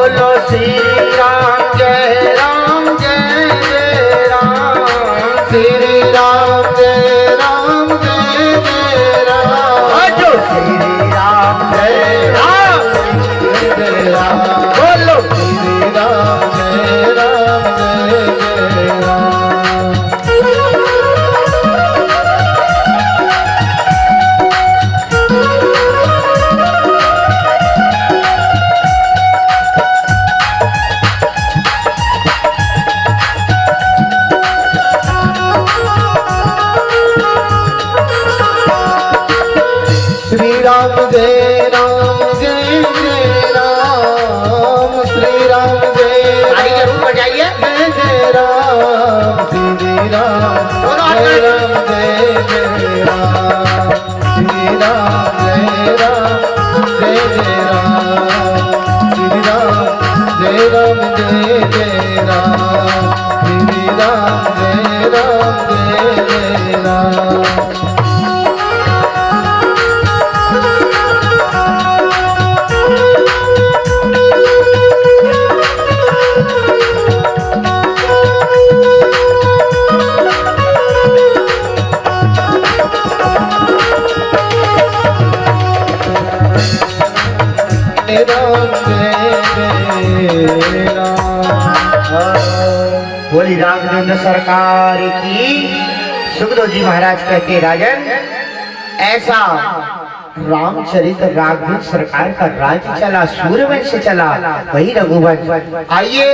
बोलो श्री राम जय राम जय जय राम, श्री राम जय राम जय जय राम, जो श्री राम जय राम जय राम, बोलो श्री राम जय राम जय जय राम। श्री राम जय राम जय जय राम, श्री राम जय ताली जरूर बजाइए जय जय राम, श्री राम जय राम जय जय राम, श्री राम जय राम जय जय राम, श्री राम जय राम जय जय राम, श्री राम जय राम जय जय राम। बोली राघवेंद्र सरकार की। सुखदेव जी महाराज कहते राजन, ऐसा रामचरित राघवेंद्र सरकार का राज्य चला, सूर्यवंश चला, वही रघुवंश। आइए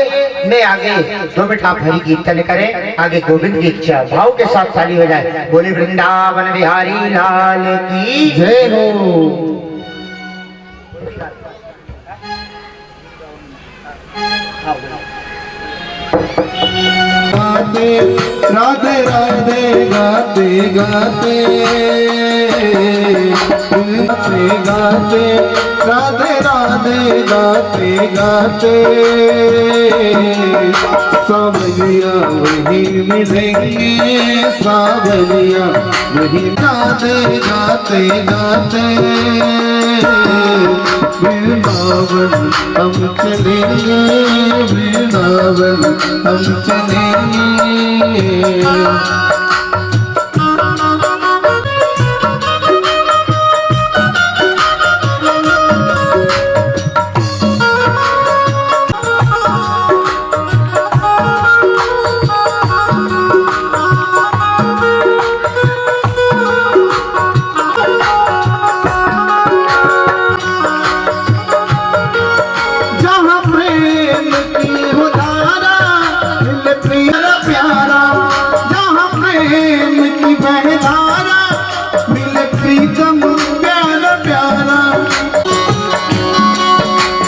मैं आगे 2 मिनट आप हरि कीर्तन करें, आगे गोविंद की इच्छा भाव के साथ ताली हो जाए। बोले वृंदावन बिहारी लाल की जय हो। राधे राधे गाते गाते गाते गाते, राधे राधे गाते गाते, सावलिया वही मिलेंगे, सावलिया वही। राधे गाते गाते वृंदावन हम चलेंगे, वृंदावन हम चलेंगे।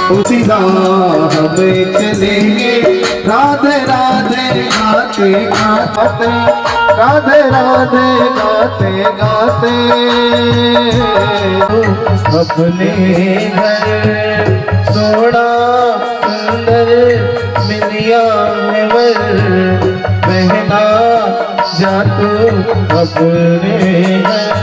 उसी राह में चलेंगे, राधे राधे गाते गाते, राधे राधे गाते गाते, अपने घर सोना सुंदर मिलिया है वर, बहना जा तू अपने घर।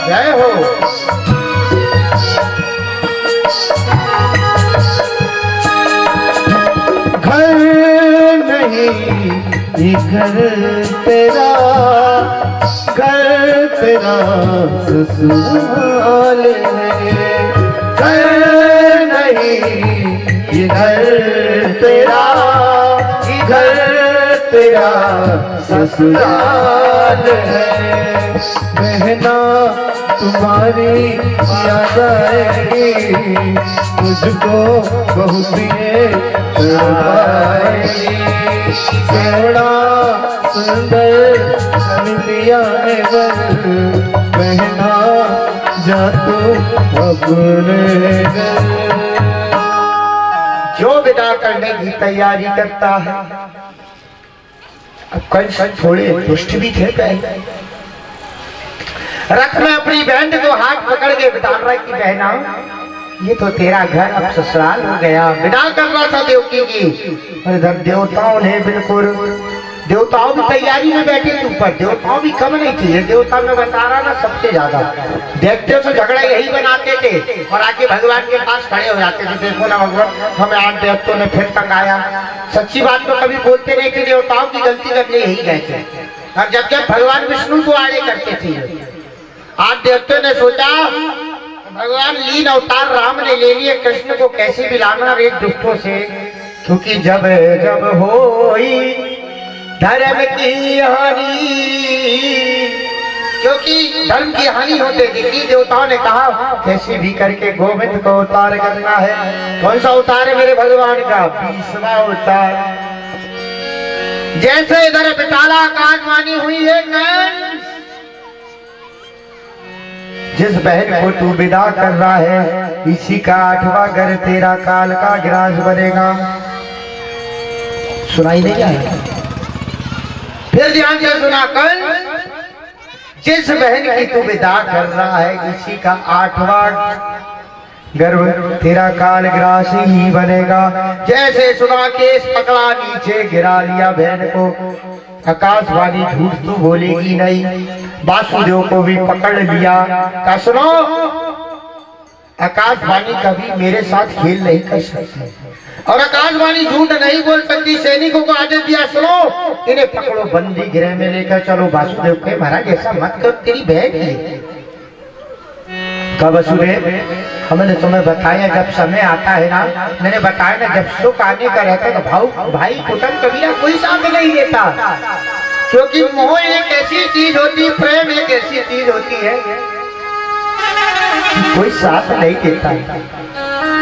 जय हो। घर नहीं ये घर तेरा, घर तेरा ससुराल है। घर नहीं ये घर तेरा, घर तेरा ससुराल है। बहना तुम्हारी याद आएगी, मुझको बहुत ये तड़पाएगी। सोना सुंदर मिलिया है वर, बहना जा तू अपने घर। जो विदा करने की तैयारी करता है, अब कंस थोड़े दुष्ट भी थे पहले। रथ में अपनी बहन को हाथ पकड़ के बता रहा है कि बहना ये तो तेरा घर अब ससुराल हो गया। विदा कर रहा था देवकी की, और इधर देवताओं ने बिल्कुल, देवताओं भी तैयारी में बैठे थे ऊपर। देवताओं भी कम नहीं थी, देवता में बता रहा ना सबसे ज्यादा। देखते तो झगड़ा यही बनाते थे और आके भगवान के पास खड़े हो जाते थे, देखो ना भगवान हमें आज देवताओं ने फिर तंगाया। सच्ची बात तो कभी बोलते नहीं थे, देवताओं की गलती करने यही गए थे। और जब जब भगवान विष्णु को आड़े करते थे, आज देवताओं ने सोचा भगवान लीन अवतार राम ने ले लिए, कृष्ण को कैसे मिलाना एक दुष्टों से, क्योंकि जब जब होई धर्म की हानि, क्योंकि धर्म की हानि होते देखी देवताओं ने कहा कैसे भी करके गोविंद को अवतार करना है। कौन सा अवतार है मेरे भगवान का? 20वां अवतार। जैसे इधर बिटाला आकाशवाणी हुई है, जिस बहन को तू विदा कर रहा है इसी का 8वां घर तेरा काल का ग्रास बनेगा। सुनाई नहीं आया? फिर ध्यान से सुना कर, जिस बहन की तू विदा कर रहा है इसी का 8वां गर्भ तेरा काल ग्रास ही बनेगा। जैसे सुना केस पकड़ा नीचे गिरा लिया बहन को, आकाशवाणी झूठ तो बोलेगी नहीं। वासुदेव को भी पकड़ लिया, का सुनो आकाशवाणी कभी मेरे साथ खेल नहीं कर सकती और आकाशवाणी झूठ नहीं बोल सकती। सैनिकों को आदेश दिया सुनो इन्हें पकड़ो, बंदी गृह में लेकर चलो। वासुदेव के महाराज ऐसा मत करो, तेरी बहन है। कब वसुदेव हमने तुम्हें बताया जब समय आता है ना, मैंने बताया ना जब सुख आने का रहता है तो भाई कुटुंब कबीरा कोई साथ नहीं देता, क्योंकि मोह एक ऐसी चीज होती, प्रेम एक ऐसी चीज होती है कोई साथ नहीं देता।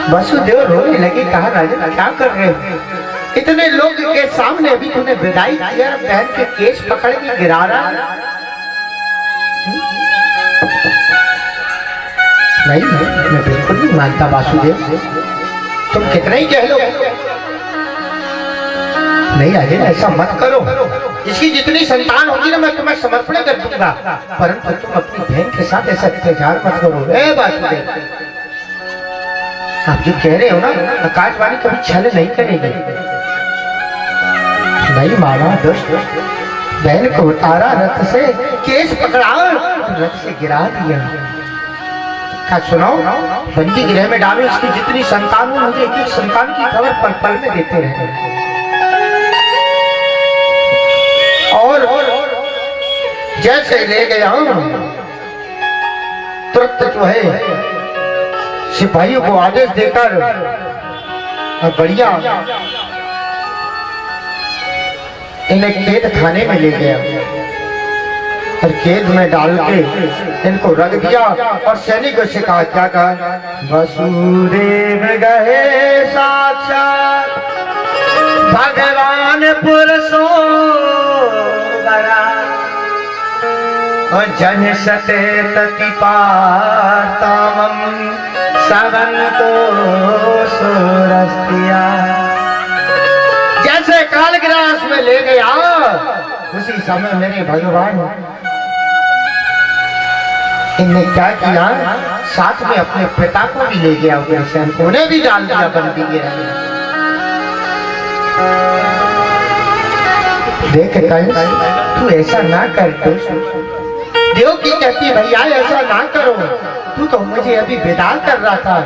वसुदेव रोने लगे, कहा राजन क्या कर रहे हो? इतने लोग के सामने अभी तूने विदाई किया, बहन के केस पकड़ के गिरा रहा। नहीं मैं बिल्कुल नहीं मानता वासुदेव, तुम कितना ही कह लो। नहीं राजन ऐसा मत करो, इसकी जितनी संतान होगी ना मैं तुम्हें समर्पण कर दूंगा, परंतु तुम अपनी बहन के साथ ऐसा अत्याचार मत करो। वासुदेव आप जो कह रहे हो ना आकाशवाणी कभी छल नहीं करेगी। नहीं माना दुष्ट, बहन को उतारा रथ से, केस पकड़ा रथ से गिरा दिया। सुनो बंदी गृह में डालो, इसकी जितनी संतान हो मुझे एक एक संतान की खबर पल पल में देते रहे। और जैसे ले गया तुरंत जो है सिपाहियों को आदेश देकर बढ़िया इन्हें कैद खाने में ले गया और कैद में डाल के इनको रख दिया और सैनिकों से कहा क्या कहा? वसुदेव गए साक्षात भगवान पुरुषो बरा, और जन सते तति पातामम सवंतो सुरस्तिया। जैसे कालग्रास में ले गया उसी समय मेरे भगवान इनने क्या किया, साथ में अपने पिता को भी ले गया, उग्रसेन को उन्हें भी डाल दिया बंदी के। देख तू ऐसा ना कर, देव की कहती भैया ऐसा ना करो, तू तो मुझे अभी विदा कर रहा था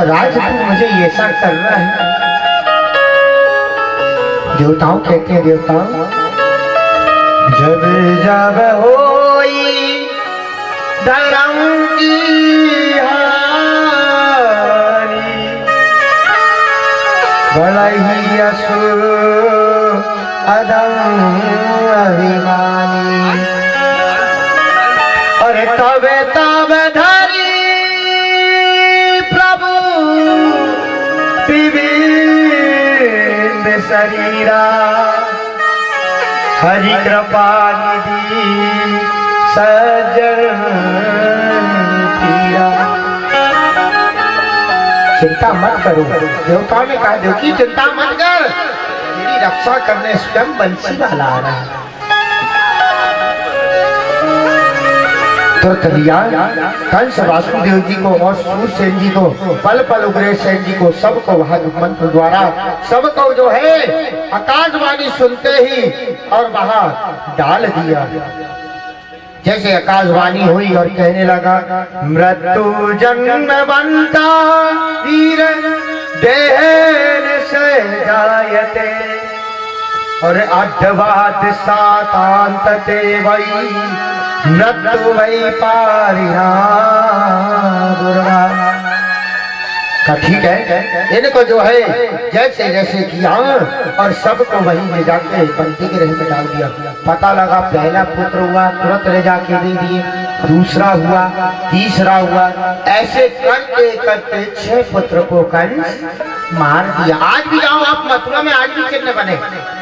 राज, तू मुझे ऐसा कर रहा है। देवताओं कहते हैं देवताओं जब जब होई धर्म की हानि, बड़ा ही असुर अदम अभिमानी, और तब तब धरी प्रभु विभिन्न शरीरा, हरि कृपा निधि सज्जन पीरा। चिंता मत करो, देवताओं ने कहा देवकी चिंता मत कर, तेरी रक्षा करने स्वयं बंसी वाला आ रहा है। तुरंत लिया कंस वासुदेव जी को और सूरसेन जी को, पल पल उग्रसेन जी को, सबको वहां मंत्र द्वारा सबको जो है आकाशवाणी सुनते ही और वहां डाल दिया। जैसे आकाशवाणी हुई और कहने लगा, मृत्यु जन्म बनता वीर देहन से जायते और अड्डवाद सातांत ते वही मृत्यु वही पारिणा दुर्गा। ठीक है, इनको जो है जैसे जैसे किया और सबको वहीं ले जाके पंक्ति के रह में डाल दिया। पता लगा पहला पुत्र हुआ, तुरंत ले जाके दे दिए, दूसरा हुआ, तीसरा हुआ, ऐसे करते करते 6 पुत्र को कंस मार दिया। आज भी जाओ आप मथुरा में, आज भी चिन्ह बने।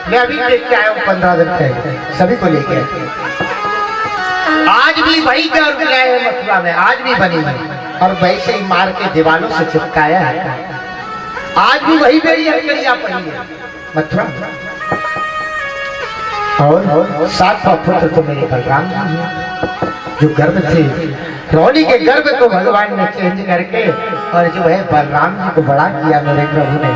मैं अभी देख के आया हूँ 15 दिन पहले, सभी को लेके आज भी वही कर गए हैं मथुरा में, आज भी बनी हुई और वैसे ही मार के दीवालों से चिपकाया है। आज भी वही मेरी हथकड़ियां पड़ी है मथुरा। और 7वां पुत्र तो मेरे बलराम जी हैं, जो गर्भ थे, रौनी के गर्भ को भगवान ने चेंज करके और जो है बलराम जी को बड़ा किया मेरे प्रभु ने।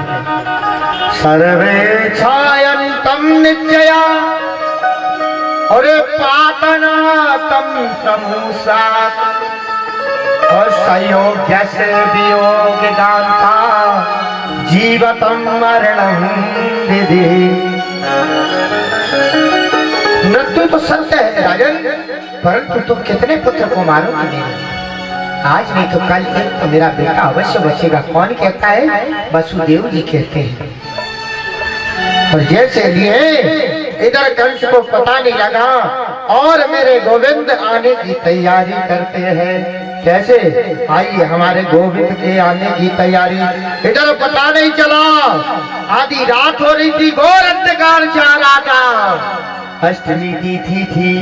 सर्वे छायंतम नित्यया और पातना तम समूसा और संयोग्य से वियोग गांता जीवतम मरणम विधि। मृत्यु तो सत्य है राजन, परंतु तुम कितने पुत्र को मारोगे? आज नहीं तो कल एक तो मेरा बेटा अवश्य बचेगा। कौन कहता है? वसुदेव जी कहते हैं। और जैसे लिए इधर कंस को पता नहीं लगा और मेरे गोविंद आने की तैयारी करते हैं। कैसे? आइए हमारे गोविंद के आने की तैयारी। इधर पता नहीं चला, आधी रात हो रही थी, घोर अंधकार छा रहा था, अष्टमी तिथि थी।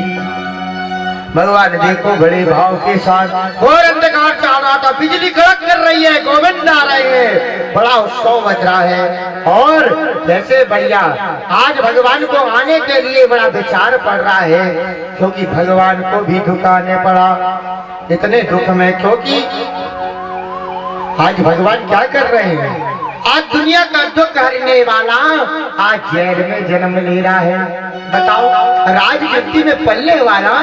भगवान देखो बड़े भाव के साथ घोर अंधकार छा रहा था, बिजली कड़क कर रही है, गोविंद आ रहे हैं, बड़ा उत्सव मच रहा है। और जैसे बढ़िया आज भगवान को आने के लिए बड़ा विचार पड़ रहा है, क्योंकि भगवान को भी दुख आने पड़ा। इतने दुख में, क्योंकि आज भगवान क्या कर रहे हैं? आज दुनिया का दुख हरने वाला आज जेल में जन्म ले रहा है। बताओ, राजनीति में पल्ले वाला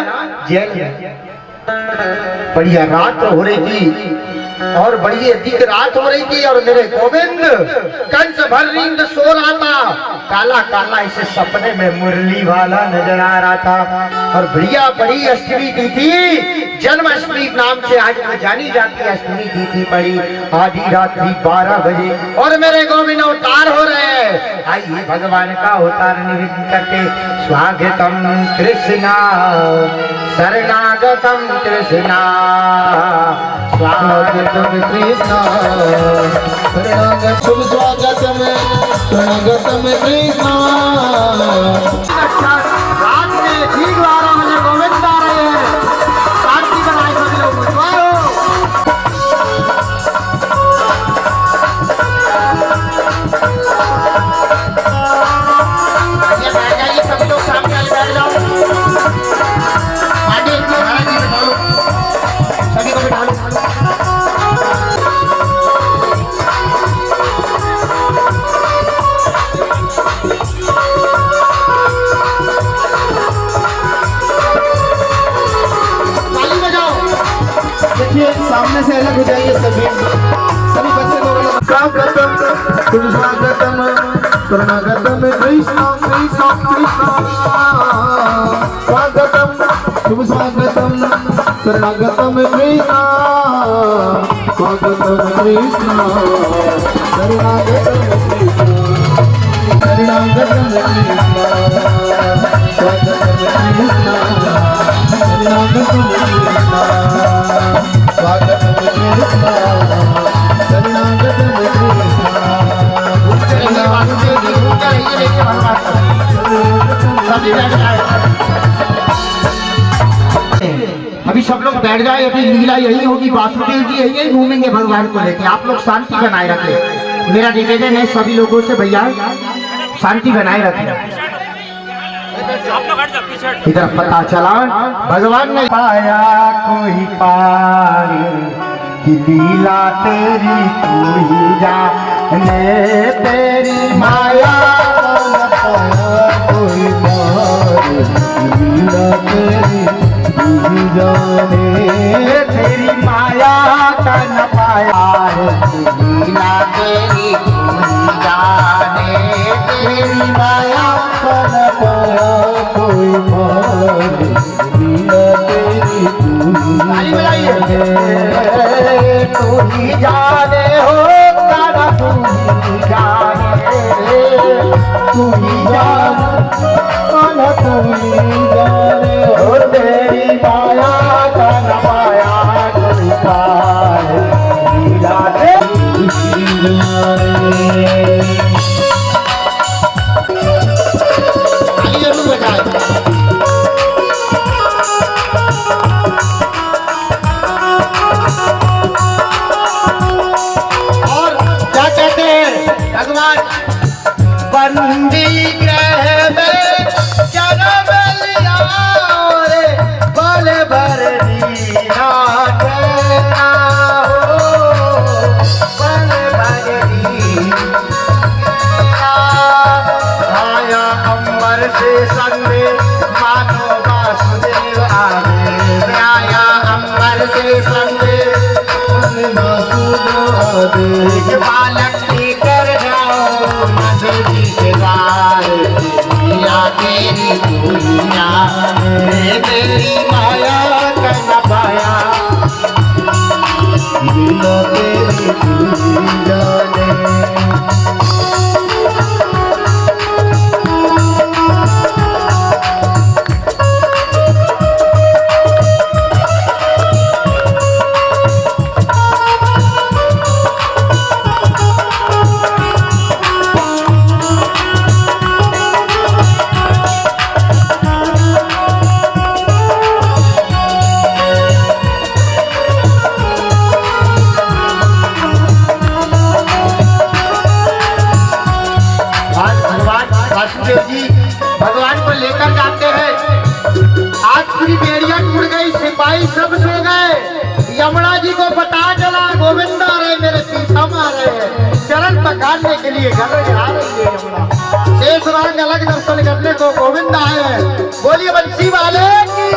जेल में। बढ़िया रात हो रही थी और बड़ी अधिक रात हो रही थी और मेरे गोविंद कंस भर नींद सो रहा था। काला काला इसे सपने में मुरली वाला नजर आ रहा था। और बढ़िया बड़ी अष्टमी तिथि, जन्माष्टमी नाम से आज जानी जाती अष्टमी तिथि पड़ी। आधी रात्रि 12 बजे और मेरे गोविंद अवतार हो रहे हैं। आइए भगवान का अवतार निवेदन करके, स्वागतम कृष्णा शरणागतम कृष्णा, स्वागतम कृष्णा शरणागतम, स्वागतम शरणागतम कृष्णा। रात में ठीक 12 बजे गोविंद आ रहे हैं। शांति बनाए सभी लोग। सभी लोग सामने आगे बैठ जाओ। आगे महाराज जी बैठा लो, सभी को बैठा लो। सामने से अलग हो जाइए सभी बच्चे लोग। स्वागतम तुम स्वागतम शरणागतम कृष्ण कृष्ण कृष्ण, स्वागतम तुम स्वागतम शरणागतम कृष्ण, स्वागतम कृष्ण शरणागतम कृष्ण, शरणागतम कृष्ण, स्वागतम कृष्ण शरणागतम कृष्ण, स्वागतम कृष्ण शरणागतम अभी सब लोग बैठ जाए। अभी लीला यही होगी, वासुदेव जी यही घूमेंगे भगवान को लेके। आप लोग शांति बनाए रखें। मेरा निवेदन है सभी लोगों से, भैया शांति बनाए रखें। इधर पता चला भगवान ने पाया कोई पार कि लीला तेरी तू ही जाने, तेरी माया न पाया कोई पार लीला तेरी तू ही जाने, तेरी माया का न पाया लीला तेरी तू ही जाने, तेरी माया का न पाया कोई पार लीला तेरी तू ही जाने, तू ही जाने हो तारा तू ही जाने, तू ही जाने तू ही जाने हो तेरी माया का न पाया कोई पार लीला तेरी तू ही जाने। ताली जरूर बजाए। और क्या कहते हैं भगवान, बंदी ग्रह में जन्म लिया रे, बल भरनी नाथ ना हो, बल भरनी आया अम्बर से संग मानो वासुदेव आवे, आया अम्बर से संग एक बालक लेकर जाओ मधुरी के द्वार, लीला तेरी दुनिया में तेरी माया का न पाया लीला तेरी तू ही जाने। आज भगवान वासुदेव जी भगवान को लेकर जाते हैं। आज पूरी बेड़िया टूट गई, सिपाही सब सो गए। यमुना जी को पता चला गोविंद आ रहे, मेरे पीछम आ रहे हैं, चरण पखारने के लिए घर आ रही है यमुना। शेष राग अलग दर्शन करने को गोविंद आए हैं। बोलिए बंसी वाले की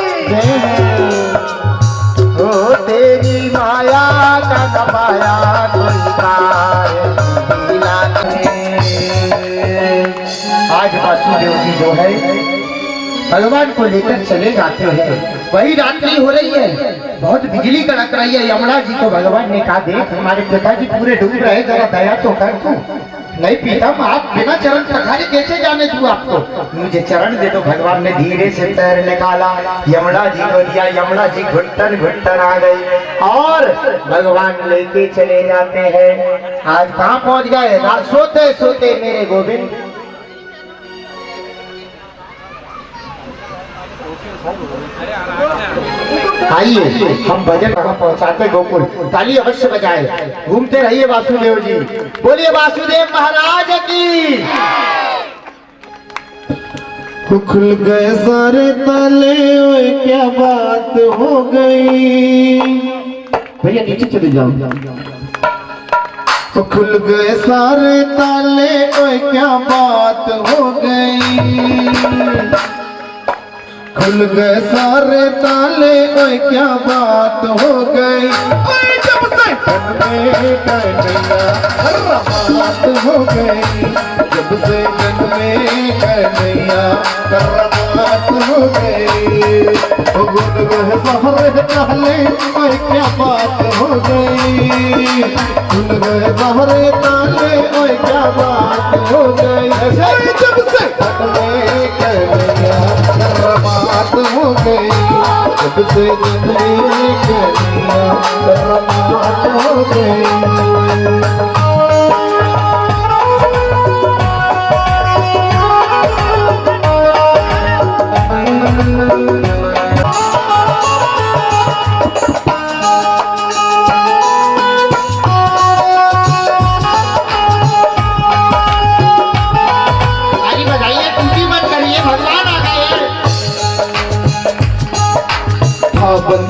ओ तेरी माया का न पाया कोई पार लीला आज वासुदेव जी जो है भगवान को लेकर चले जाते हैं। वही रात्रि हो रही है, बहुत बिजली कड़क रही है। यमुना जी को भगवान ने कहा, देख हमारे पिताजी पूरे डूब रहे, जरा दया तो कर तू। नहीं पीतम, आप बिना चरण पखारे कैसे जाने दूं आपको, मुझे चरण दे दो। भगवान ने धीरे से पैर निकाला, यमुना जी को दिया। यमुना जी घुटन घुटन आ गई और भगवान लेके चले जाते हैं। आज कहाँ पहुंच गए, सोते सोते मेरे गोविंद। आइए हम भजन वहां पहुंचाते गोकुल। ताली अवश्य बजाए, घूमते रहिए वासुदेव जी। बोलिए वासुदेव महाराज की। खुल गए सारे ताले, ओए क्या बात हो गई। भैया नीचे चले जाओ। तो खुल गए सारे ताले, ओए क्या बात हो गई। खुल गए सारे ताले, ओए क्या बात हो गई। ओए जब से मन में कन्हैया बात हो गई, जब से मन में कन्हैया बात हो गई। गुन गए सारे ताले, ओए क्या बात हो गई। खुल गए सारे ताले, ओए क्या बात हो गई। जब से मन में कन्हैया बात हो गई, जब से जिंदगी कन्हैया बात हो गई। ताली बजाइए, टूटी मत करिए, भगवान आ गए हैं।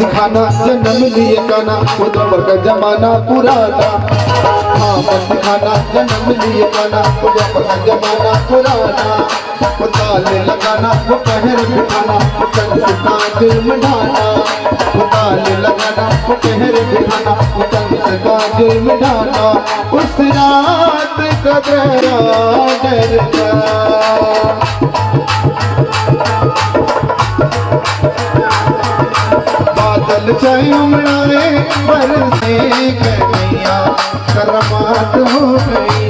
खाना जन्म लिए काना वो द्वापर का जमाना पुराना। हाँ बंद खाना जन्म लिए काना वो द्वापर का जमाना पुराना। वो ताले लगाना वो पहर बिठाना वो कंस का जुर्म ढाना। वो ताले लगाना वो पहर बिठाना वो कंस का जुर्म ढाना। उस रात का डर बादल चाहे उमड़ाए बरसे कन्हैया करमात हो गई।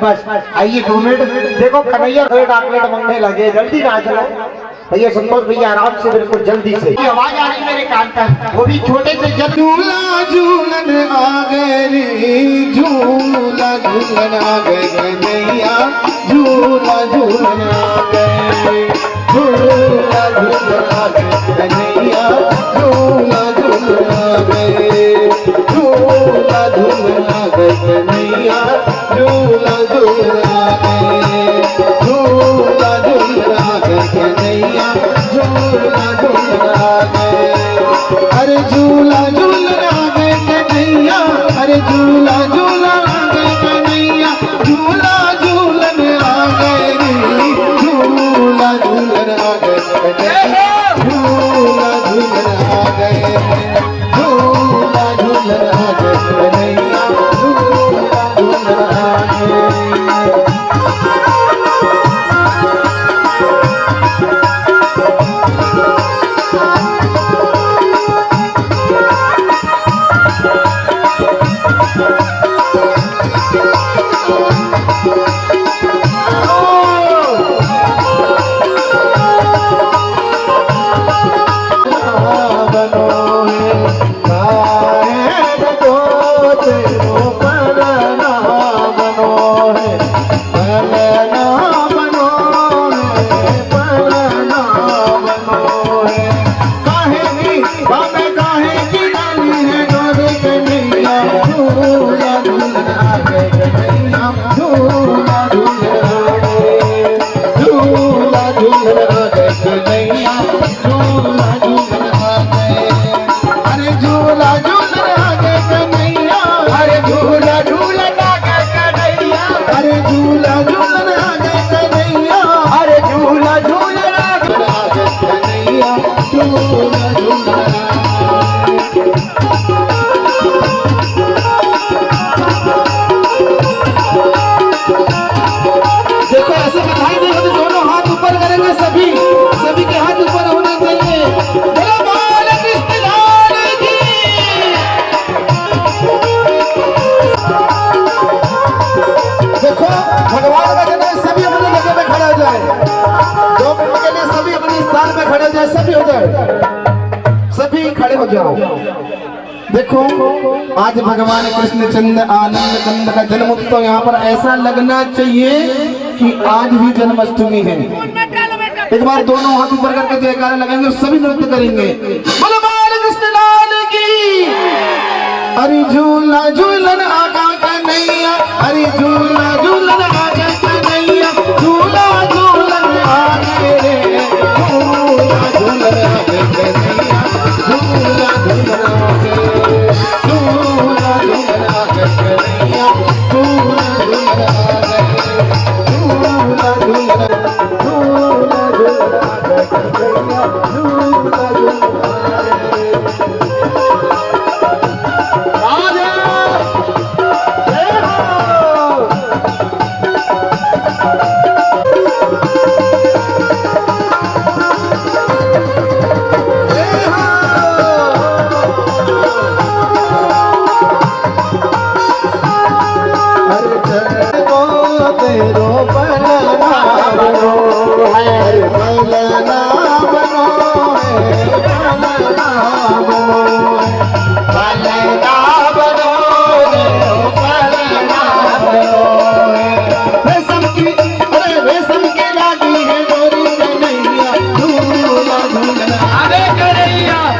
बस आइए 2 मिनट देखो कन्हैया डॉक्टरेट मंगने लगे, जल्दी ना चलो भैया। संतोष भैया आराम से, बिल्कुल जल्दी से। आवाज आ रही मेरे कान तक, वो भी छोटे से झूला झूलन आ गए रे झूला झूलन आ गए कन्हैया झूला झूलन आ गए। झूला झूलन आ गए कन्हैया झूला झूलन आ गए। झूला झूलन आ गए कन्हैया झूला झूलन आ गए। झूला झूलन आ गए कन्हैया झूला झूलन आ गए। अरे झूला झूलन आ गए कन्हैया अरे झूला झूलन आ गए कन्हैया झूला झूलन आ गए रे झूला झूलन आ गए कन्हैया झूला झूलन आ गए। झूला झूलन आ गए कन्हैया झूला झूलन आ गए। देखो ऐसे बधाई देंगे तो दोनों हाथ ऊपर करेंगे, सभी के हाथ ऊपर होने चाहिए। बोलो बाल कृष्ण लाल की। देखो भगवान का कहना है सभी अपनी जगह पे खड़े हो जाए। 2 मिनट के लिए सभी अपने स्थान पे खड़े हो जाए। सभी हो जाए, सभी खड़े हो जाओ। देखो आज भगवान कृष्ण चंद्र आनंद कंद का जन्म उत्सव यहाँ पर ऐसा लगना चाहिए कि आज भी जन्माष्टमी है। एक बार दोनों हाथ ऊपर करके जयकारा लगाएंगे और सभी नृत्य करेंगे। बोलो बाल कृष्ण लाल की। अरे झूला झूलन आगा कन्हैया अरे झूला झूलन आगा कन्हैया झूला झूलन आ गए रे झूला झूलन आ गए कन्हैया झूला झूलन आ गए। झूला झूलन आ गए कन्हैया झूला झूलन आ गए। झूला झूलन आ गए कन्हैया झूला झूलन आ गए।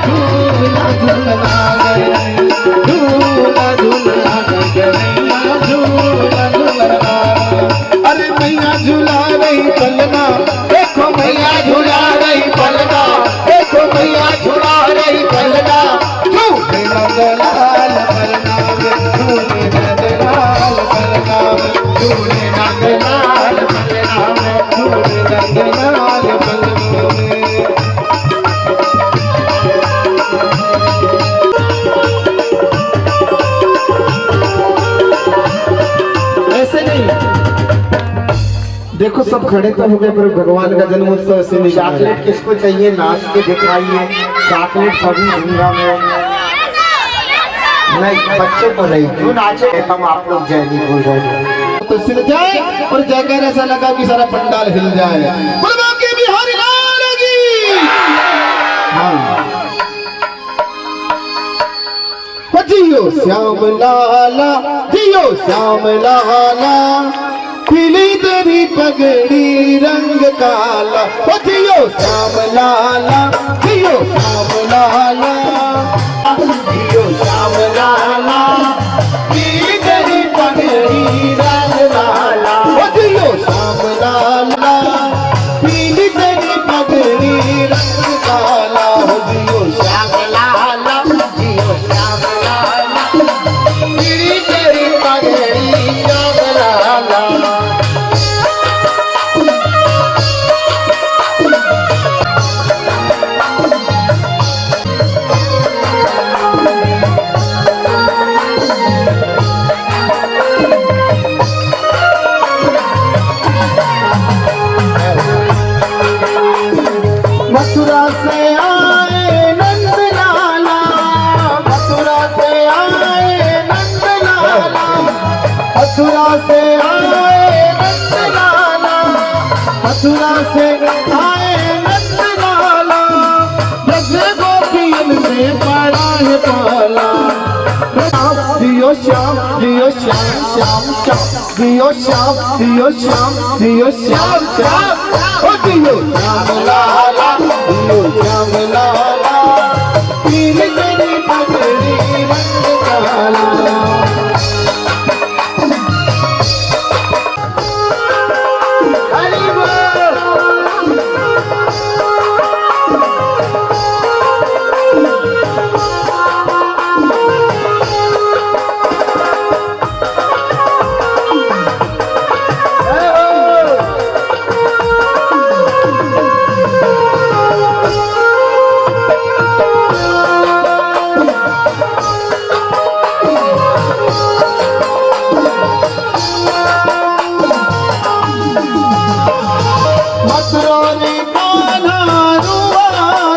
झूलन आ गए रही पलना, देखो मैया झूला रही पलना, देखो मैया झूला रही पलना, झूले नंदलाल पलना में, झूले नंदलाल पलना में, झूले नंदलाल पलना में, झूले नंदलाल पलना में। ऐसे नहीं, देखो सब खड़े तो हो गए पर भगवान का जन्म उत्सव ऐसे नहीं। चॉकलेट किसको चाहिए? नाच के दिखाइए। चॉकलेट सभी दूंगा मैं। नहीं, बच्चे को नहीं, क्यों नाचे? हम आप लोग जय नहीं बोल रहे तो सिर जाए और जयकार ऐसा लगा कि सारा पंडाल हिल जाए। बुलवा के बिहारी लाल की। हाँ, जियो श्याम लाला, जियो श्याम लाला, पीली तेरी पगड़ी रंग काला, ओ जियो श्याम लाला, जियो श्याम लाला, जियो श्याम लाला, पीली तेरी पगड़ी रंग लाला, ओ जियो श्याम लाला, पीली तेरी पगड़ी रंग काला, ओ जियो श्याम लाला, जियो श्याम लाला, पीली तेरी पगड़ी श्याम लाला। मथुरा से आए नंद लाला, मथुरा से आए नंद लाला, मथुरा से आए नंद लाला, मथुरा से आए नंद लाला, ब्रज गोपियन से पड़ा है पाला। दियो श्याम, दियो श्याम, श्याम श्याम, दियो श्याम, दियो श्याम, दियो श्याम श्याम, ओ दियो श्याम लाला, दियो श्याम लाला, पीली तेरी पगड़ी रंग काला। हरि बोल। मथुरा रे कान्हा रुआ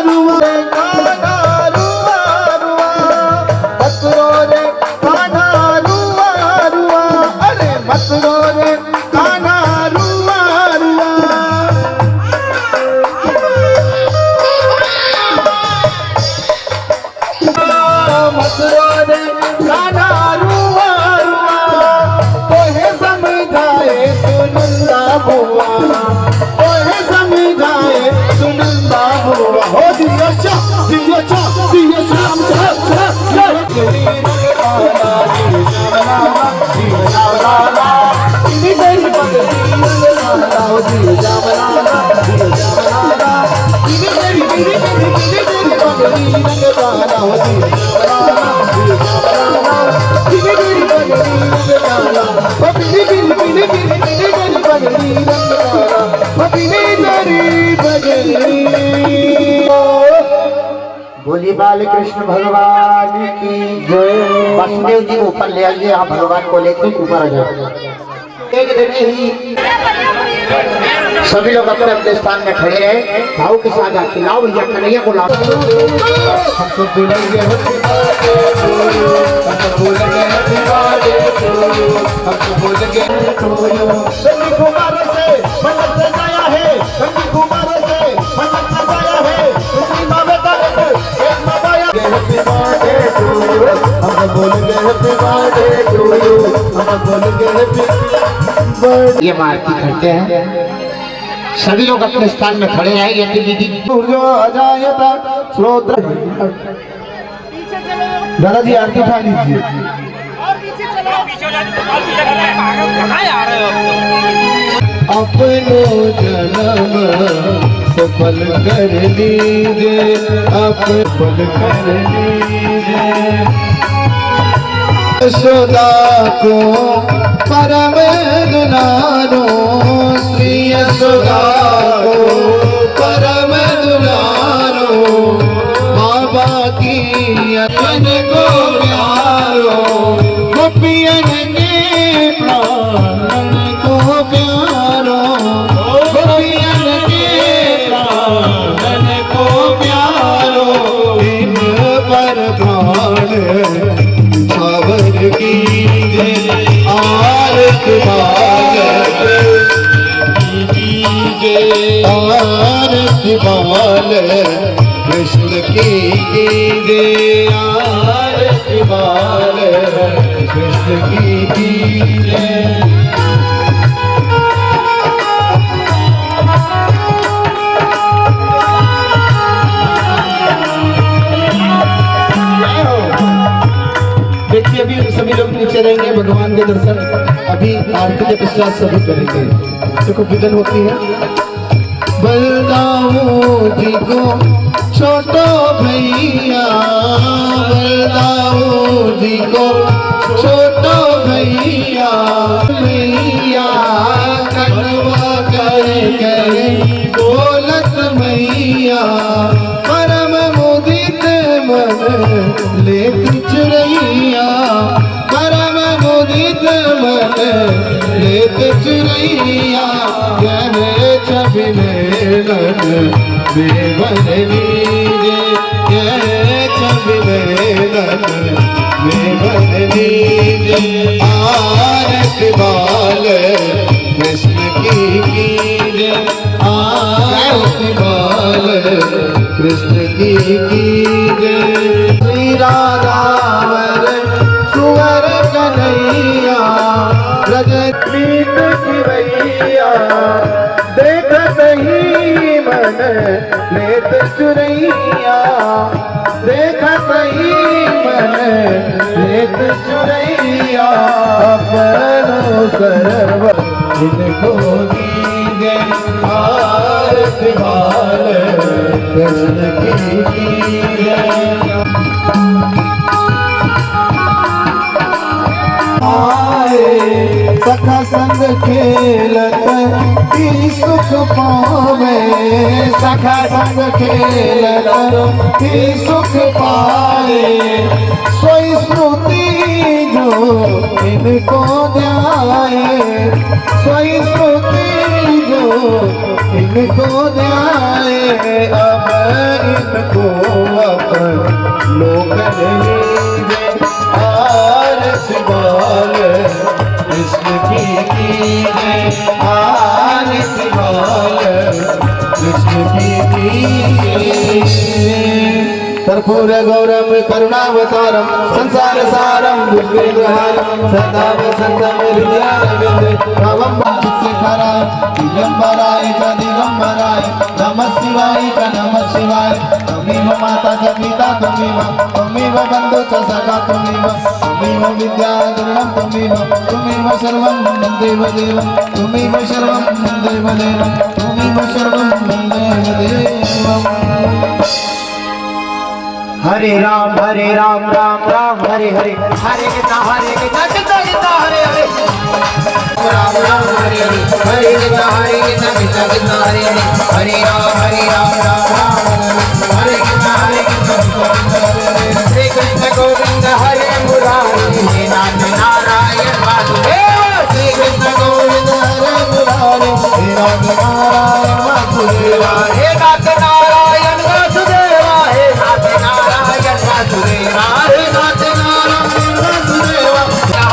रुआ, कान्हा रुआ रुआ, मथुरा रे कान्हा रुआ रुआ, अरे मथुरा रे कान्हा रुआ रुआ। मथुरा रे कान्हा रुआ रुआ, तोहे समझाए सुनंदा बुआ, सुनंदा हुआ, हो दियो श्याम, दियो श्याम, दियो श्याम श्याम श्याम, दियो श्याम लाला, दियो श्याम लाला, पीली तेरी पगड़ी रंग लाला, दियो श्याम लाला, दियो श्याम लाला, पीली तेरी पीली तेरी पीली तेरी पगड़ी रंग लाला, दियो श्याम लाला, दियो श्याम लाला, पीली तेरी पगड़ी रंग लाला, ओ पीली पीली पीली पीली पीली तेरी पगड़ी रंग लाला, ओ पीली तेरी पगड़ी। बोलिए बाल कृष्ण भगवान की जय। वसुदेव जी ऊपर ले आइए, आप भगवान को लेकर ऊपर आ जाओ। एक दिन ही सभी लोग अपने अपने स्थान में खड़े रहे, भाव के साथ आके लाओ भैया कन्हैया को लाओ। हमको बोलेंगे हैप्पी बर्थडे टू यू, हमको बोलेंगे हैप्पी बर्थडे टू यू, हमको बोलेंगे टू यू। संगी कुमार से मन्नत सजाया है, संगी कुमार से मन्नत सजाया है, संगी मावे तारक एक मवाया। हैप्पी बर्थडे टू यू, हमको बोलेंगे हैप्पी बर्थडे टू यू, हमको बोलेंगे हैप्पी बर्थडे। ये मारती करते हैं, सभी लोग अपने स्थान में खड़े रहेंगे। दीदी दादाजी आरती उठा लीजिए। अपनो जन्म सफल कर लीजे, सफल कर लीजे। यशोदा को परम दुलारो, श्री यशोदा को परम दुलारो, बाबा की अतन को प्यारो, गोपियन के प्राण को प्यारो, गोपियन के प्राण को प्यारो, इन पर प्राण पावर कीजे, आरत बालक कीजे, आरत बालक कृष्ण की कीजे, आरत बालक कृष्ण की कीजे। देखिए अभी सभी लोग नीचे रहेंगे, भगवान के दर्शन अभी आरती के पश्चात सभी करेंगे। देखो विघन होती है। बलदाऊ जी को छोटो भैया, बलदाऊ जी को छोटो भैया, भैया कनवा कर करे बोलत मैया, परम मुदित मन लेत चुरैया, परम मुदित मन लेत चुरैया, यह छवि नैनन बेवन लीजे, यह छवि नैनन बेवन लीजे, आरत बाल कृष्ण की कीजे, आरत बाल कृष्ण की कीजे। श्री राधावर कुंवर कन्हैया, रजनीत की भैया, देखत ही मन लेत चुरैया, देखत ही मन लेत चुरैया, अपनो सर्व इनको दीजे, आरत बाल कृष्ण की कीजे। सखा संग खेलत की सुख पावे, सखा संग खेलत की सुख पाए, सोई स्मृति जो इनको ध्याए, सोई स्मृति जो इनको ध्याए, अब इनको अपन लोक लीजे, आरत बाल कृष्ण की कीजे, आरत बाल कृष्ण की कीजे। कर्पूर गौरम करुणावतारम संसार सारम भुजगेन्द्रहारम सदा वसंतम हृदयारविंद भवम शिखराय दिगंबराय च दिगंबराय नमः शिवाय च नमः शिवाय। त्वमेव माता च पिता त्वमेव बन्धु च सखा त्वमेव विद्या गुरुणं त्वमेव सर्वं मम देवदेवं त्वमेव सर्वं मम देवदेवं त्वमेव सर्वं मम देवदेवं। हरे राम राम राम हरे हरे, हरे कृष्णा कृष्णा कृष्णा हरे हरे, राम राम हरे हरे, हरे कृष्णा कृष्णा कृष्णा हरे हरे, हरे राम राम राम हरे कृष्णा कृष्णा हरे हरे। श्री कृष्ण गोविंद हरे मुरारी, हे नाथ नारायण वासुदेव, श्री कृष्ण गोविंद हरे मुरारी, हे नाथ नारायण वासुदेव, हे नाथ नारायण वासुदेव, हे नाथ नारायण वासुदेव, हे नाथ नारायण वासुदेव।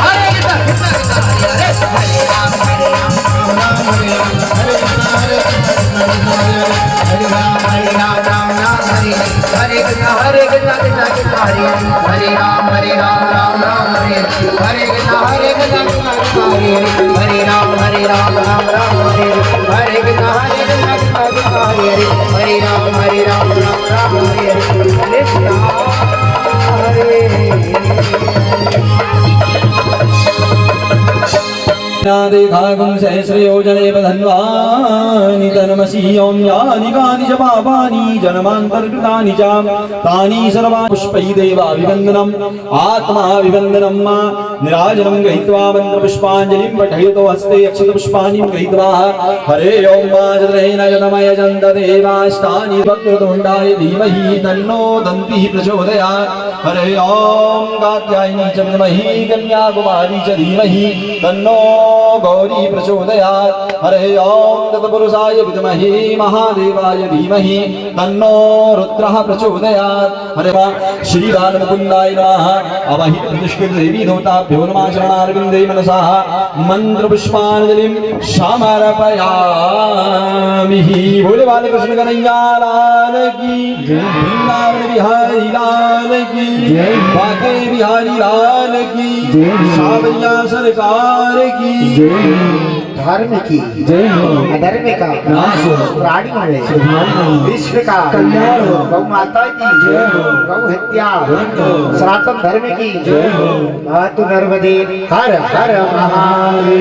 हरे कृष्ण कृष्ण कृष्ण हरे हरे, हरे राम राम राम हरे हरे, हरे कृष्ण हरे राम राम हरे हरे कृष्ण कृष्ण कृष्ण हरे हरे राम राम हरे हरे कृष्ण कृष्ण कृष्ण हरे हरे राम हरे राम हरे हरे कृष्ण कृष्ण कृष्ण हरे हरे राम हरे राम हरे हरे कृष्ण हरे देखागुं सहस्रयोजने बधन्वानि तन्मसि यानि कानि च पापानि जन्मान्तर्कृतानि च तानि सर्वाणि पुष्पै देवाभिवन्दनम् आत्माभिवन्दनं निराजनं गृहीत्वा मन्त्रपुष्पाञ्जलिं पठयतो हस्ते अक्षतपुष्पाणि गृहीत्वा हरे ओं माजरेण जतमयजन्त देवाष्टानि वक्रतुण्डाय धीमहि तन्नो दन्तिः प्रचोदयात् हरे ओं कात्यायनी च विद्महि कन्याकुमारी च धीमहि तन्नो गौरी प्रचोदयात् हरे ओं तत्पुरुषाय विद्महे महादेवाय धीमहि तन्नो रुद्रः प्रचोदयात् हरे श्री बालमुकुन्दाय नमः अवहि प्रतिष्ठितदेवी देवताभ्यो नमः चरणारविन्दे मनसा मन्त्रपुष्पाञ्जलिं समर्पयामि बोले बालकृष्ण कन्हैया लाल की वृंदावन बिहारी लाल की बाके बिहारी लाल की सावरिया सरकार की धर्म की अधर्म का नाश हो प्राणी में विश्व का कल्याण हो गौ माता की गौ हत्या सनातन धर्म की मातु नर्मदे हर हर महादेव।